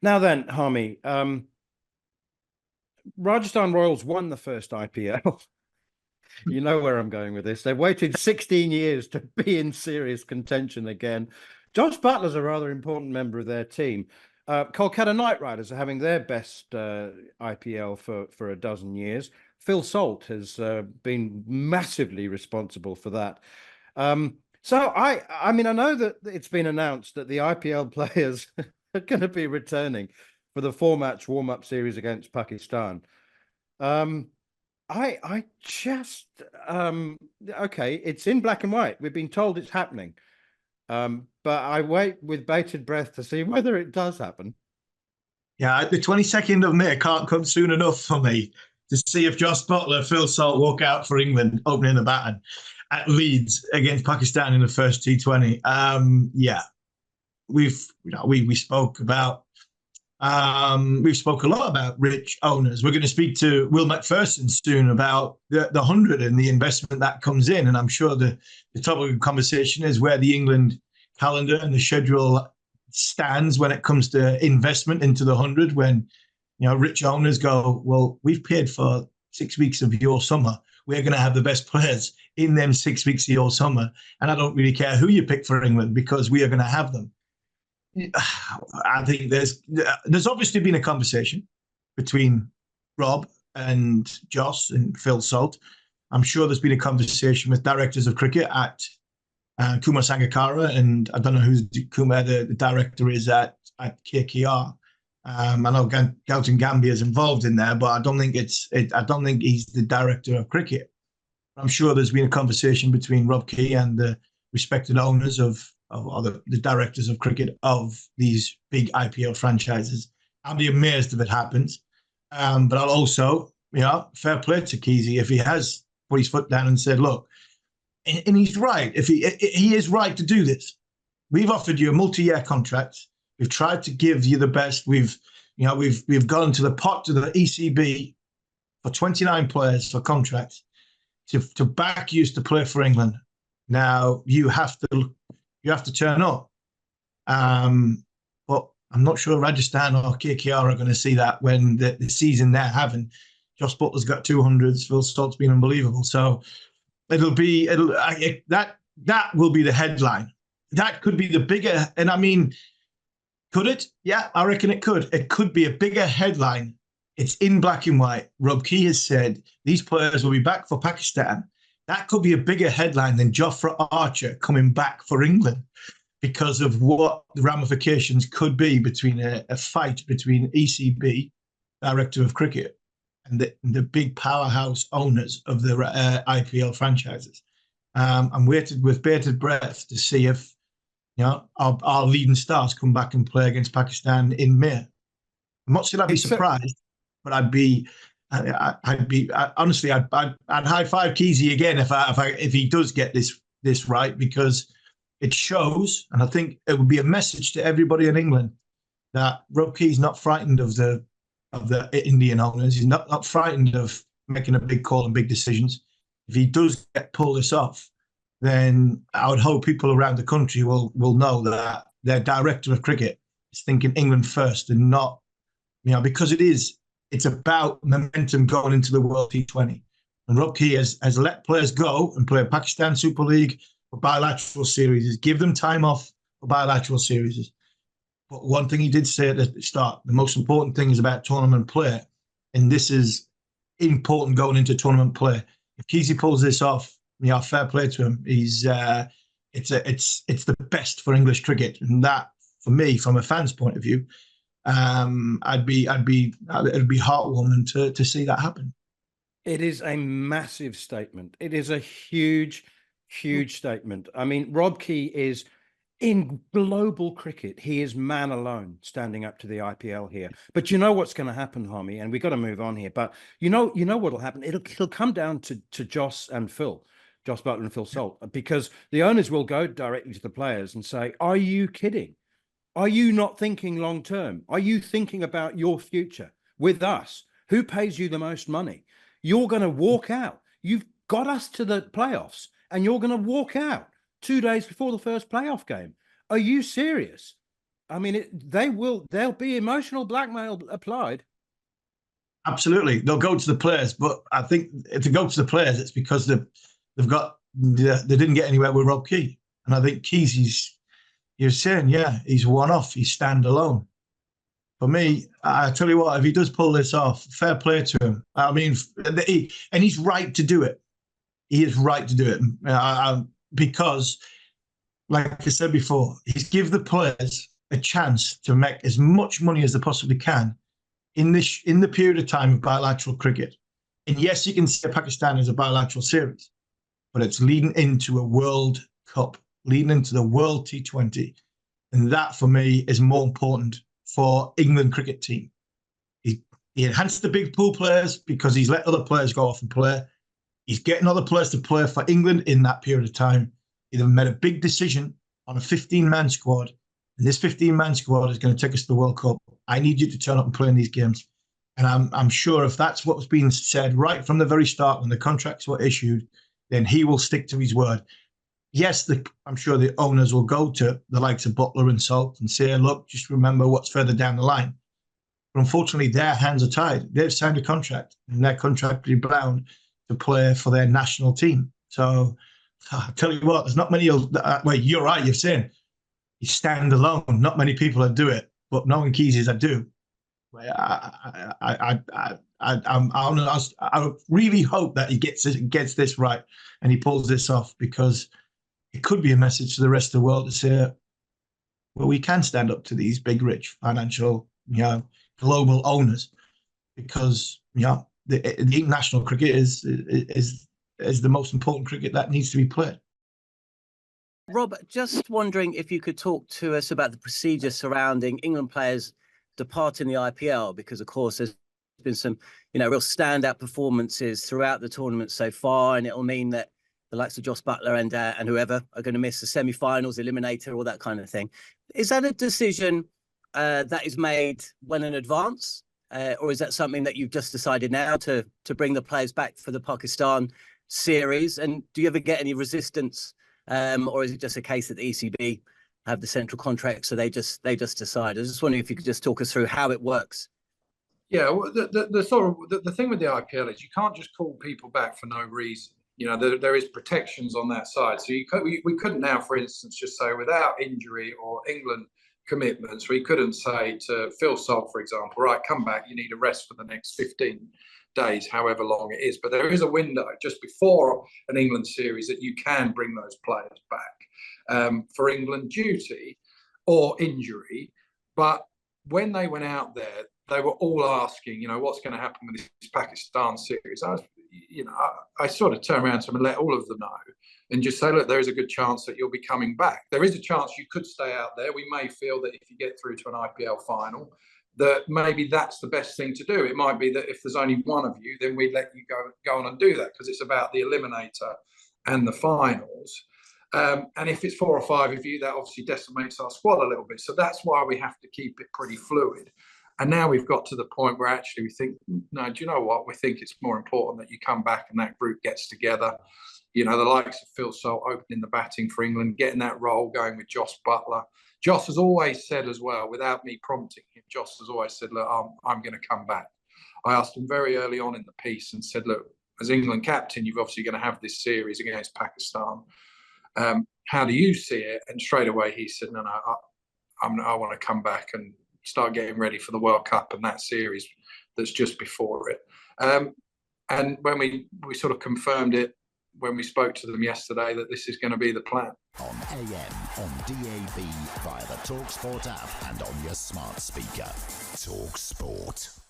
Now then, Harmy, Rajasthan Royals won the first IPL. You know where I'm going with this. They've waited 16 years to be in serious contention again. Josh Butler's a rather important member of their team. Kolkata Knight Riders are having their best IPL for a dozen years. Phil Salt has been massively responsible for that. So I mean, I know that it's been announced that the IPL players are going to be returning for the four-match warm-up series against Pakistan. I just okay, it's in black and white. We've been told it's happening. But I wait with bated breath to see whether it does happen. Yeah, the 22nd of May can't come soon enough for me to see if Josh Butler, Phil Salt walk out for England, opening the baton at Leeds against Pakistan in the first T20. Yeah, we spoke about we've spoke a lot about rich owners. We're going to speak to Will McPherson soon about the 100 and the investment that comes in. And I'm sure the topic of conversation is where the England calendar and the schedule stands when it comes to investment into the 100. When rich owners go, well, we've paid for 6 weeks of your summer. We're going to have the best players in them 6 weeks of your summer. And I don't really care who you pick for England because we are going to have them. I think there's obviously been a conversation between Rob and Joss and Phil Salt. I'm sure there's been a conversation with directors of cricket at Kumar Sangakkara, and I don't know who Kumar, the director, is at KKR. I know Gautam Gambhir is involved in there, but I don't think I don't think he's the director of cricket. I'm sure there's been a conversation between Rob Key and the respected owners of the directors of cricket of these big IPL franchises. I'll be amazed if it happens. But I'll also, fair play to Kesey if he has put his foot down and said, look, and he's right. If he is right to do this. We've offered you a multi-year contract. We've tried to give you the best. We've gone to the pot to the ECB for 29 players for contracts to back you to play for England. Now you have to turn up. But I'm not sure Rajasthan or KKR are going to see that when the season they're having. Josh Butler's got 200s. Phil Salt's been unbelievable. So that will be the headline. That could be the bigger. And I mean, could it? Yeah, I reckon it could. It could be a bigger headline. It's in black and white. Rob Key has said these players will be back for Pakistan. That could be a bigger headline than Jofra Archer coming back for England because of what the ramifications could be between a fight between ECB, Director of Cricket, and the big powerhouse owners of the IPL franchises. I'm waiting with bated breath to see if our leading stars come back and play against Pakistan in May. I'm not saying I'd be surprised, but I'd be honestly, I'd high five Kesey again if he does get this right, because it shows, and I think it would be a message to everybody in England that Rob Key's not frightened of the Indian owners. He's not frightened of making a big call and big decisions. If he does pull this off, then I would hope people around the country will know that their director of cricket is thinking England first and not, because it's about momentum going into the World T20. And Rob Key has let players go and play Pakistan Super League or bilateral series, give them time off for bilateral series. But one thing he did say at the start, the most important thing is about tournament play. And this is important going into tournament play. If Kesey pulls this off, fair play to him. It's the best for English cricket. And that, for me, from a fan's point of view, it'd be heartwarming to see that happen. It is a massive statement. It is a huge statement. I mean, Rob Key is in global cricket. He is man alone standing up to the IPL here. But you know what's going to happen, Harmy, and we've got to move on here. But you know what'll happen. It'll come down to Joss and Phil. Joss Butler and Phil Salt, because the owners will go directly to the players and say, are you kidding? Are you not thinking long term? Are you thinking about your future with us? Who pays you the most money? You're going to walk out. You've got us to the playoffs and you're going to walk out 2 days before the first playoff game. Are you serious? I mean, there'll be emotional blackmail applied. Absolutely, they'll go to the players, but I think if they go to the players, it's because they didn't get anywhere with Rob Key, and I think Key's you're saying, yeah, he's one off, he's standalone. For me, I tell you what, if he does pull this off, fair play to him. I mean, and he's right to do it. He is right to do it because, like I said before, he's give the players a chance to make as much money as they possibly can in the period of time of bilateral cricket. And yes, you can say Pakistan is a bilateral series, but it's leading into a World Cup, leading into the World T20. And that, for me, is more important for England cricket team. He enhanced the big pool players because he's let other players go off and play. He's getting other players to play for England in that period of time. He then made a big decision on a 15-man squad. And this 15-man squad is going to take us to the World Cup. I need you to turn up and play in these games. And I'm sure if that's what was being said right from the very start when the contracts were issued, then he will stick to his word. Yes, I'm sure the owners will go to the likes of Butler and Salt and say, look, just remember what's further down the line. But unfortunately, their hands are tied. They've signed a contract, and their contract will be bound to play for their national team. So I'll tell you what, there's not many. Well, you're right, you're saying you stand alone. Not many people that do it, but knowing Keys is I do. I really hope that he gets this right and he pulls this off, because it could be a message to the rest of the world to say, well, we can stand up to these big, rich, financial, global owners, because the international cricket is the most important cricket that needs to be played. Rob, just wondering if you could talk to us about the procedure surrounding England players departing the IPL, because of course there's been some, real standout performances throughout the tournament so far, and it'll mean that the likes of Jos Buttler and whoever are going to miss the semi-finals, eliminator, all that kind of thing. Is that a decision that is made well in advance, or is that something that you've just decided now to bring the players back for the Pakistan series? And do you ever get any resistance, or is it just a case that the ECB have the central contract, so they just decide? I was just wondering if you could just talk us through how it works. Yeah, well, the thing with the IPL is you can't just call people back for no reason. There is protections on that side. So we couldn't now, for instance, just say without injury or England commitments, we couldn't say to Phil Salt, for example, right, come back, you need a rest for the next 15 days, however long it is. But there is a window just before an England series that you can bring those players back for England duty or injury. But when they went out there, they were all asking, what's going to happen with this Pakistan series? I sort of turn around to them and let all of them know and just say, look, there is a good chance that you'll be coming back. There is a chance you could stay out there. We may feel that if you get through to an IPL final, that maybe that's the best thing to do. It might be that if there's only one of you, then we'd let you go on and do that, because it's about the eliminator and the finals. And if it's 4 or 5 of you, that obviously decimates our squad a little bit. So that's why we have to keep it pretty fluid. And now we've got to the point where actually we think, no, do you know what? We think it's more important that you come back and that group gets together. The likes of Phil Salt opening the batting for England, getting that role going with Jos Buttler. Jos has always said as well, without me prompting him, Jos has always said, look, I'm going to come back. I asked him very early on in the piece and said, look, as England captain, you're obviously going to have this series against Pakistan. How do you see it? And straight away he said, no, I want to come back and start getting ready for the World Cup and that series that's just before it. And when we sort of confirmed it, when we spoke to them yesterday, that this is going to be the plan. On AM, on DAB, via the talkSPORT app and on your smart speaker. talkSPORT.